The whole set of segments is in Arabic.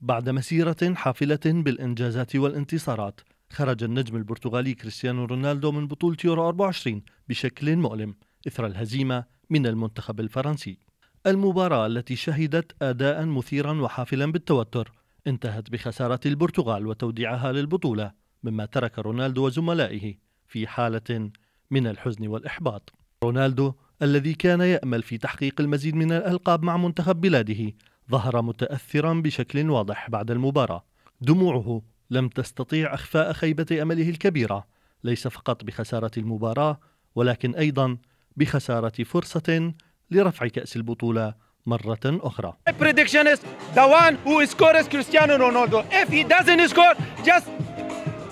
بعد مسيرة حافلة بالإنجازات والانتصارات، خرج النجم البرتغالي كريستيانو رونالدو من بطولة يورو 24 بشكل مؤلم إثر الهزيمة من المنتخب الفرنسي. المباراة التي شهدت أداء مثيرا وحافلا بالتوتر انتهت بخسارة البرتغال وتوديعها للبطولة، مما ترك رونالدو وزملائه في حالة من الحزن والإحباط. رونالدو الذي كان يأمل في تحقيق المزيد من الألقاب مع منتخب بلاده ظهر متأثرا بشكل واضح بعد المباراة. دموعه لم تستطيع أخفاء خيبة أمله الكبيرة، ليس فقط بخسارة المباراة ولكن أيضا بخسارة فرصة لرفع كأس البطولة مرة أخرى. My prediction is the one who scores Cristiano Ronaldo. If he doesn't score, just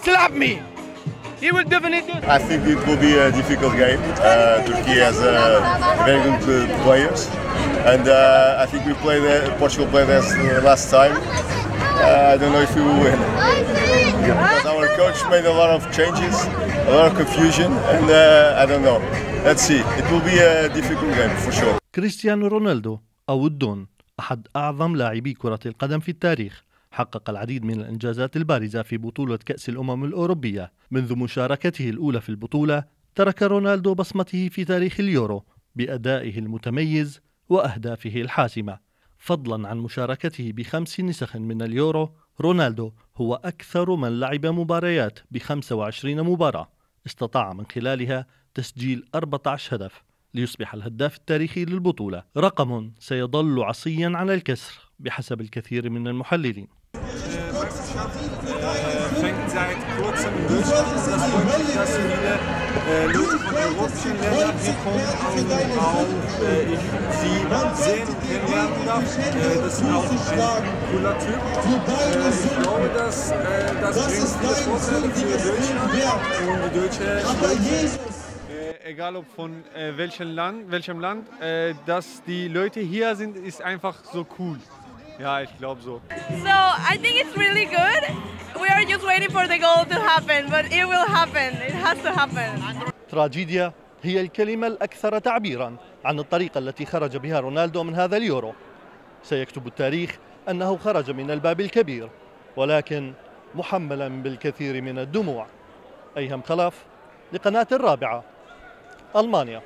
slap me. He will definitely do it. I think it will be a difficult game. Turkey has very good players, and I think Portugal played us last time. I don't know if we will win. Because our coach made a lot of changes, a lot of confusion, and I don't know. Let's see. It will be a difficult game for sure. كريستيانو رونالدو أو الدون أحد أعظم لاعبي كرة القدم في التاريخ، حقق العديد من الإنجازات البارزة في بطولة كأس الأمم الأوروبية. منذ مشاركته الأولى في البطولة ترك رونالدو بصمته في تاريخ اليورو بأدائه المتميز وأهدافه الحاسمة. فضلا عن مشاركته ب5 نسخ من اليورو، رونالدو هو أكثر من لعب مباريات ب25 مباراة، استطاع من خلالها تسجيل 14 هدف ليصبح الهداف التاريخي للبطولة، رقم سيظل عصيا على الكسر بحسب الكثير من المحللين. Fängt seit kurzem in Deutschland. Das freut mich, dass viele Leute von europäischen Ländern hier kommen und auch ich sie sehen und kennenlernen darf. Das ist auch ein cooler Typ. Ich glaube, dass das bringt viele Vorteile für Deutschland und die deutsche Leute. Egal ob von welchem Land, dass die Leute hier sind, ist einfach so cool. Ja, ich glaube so. So I think it's really good. We are just waiting for the goal to happen, but it will happen. It has to happen. تراجيديا هي الكلمة الأكثر تعبيرا عن الطريقة التي خرج بها رونالدو من هذا اليورو. سيكتب التاريخ أنه خرج من الباب الكبير، ولكن محملا بالكثير من الدموع. أيهم خلف لقناة الرابعة، ألمانيا.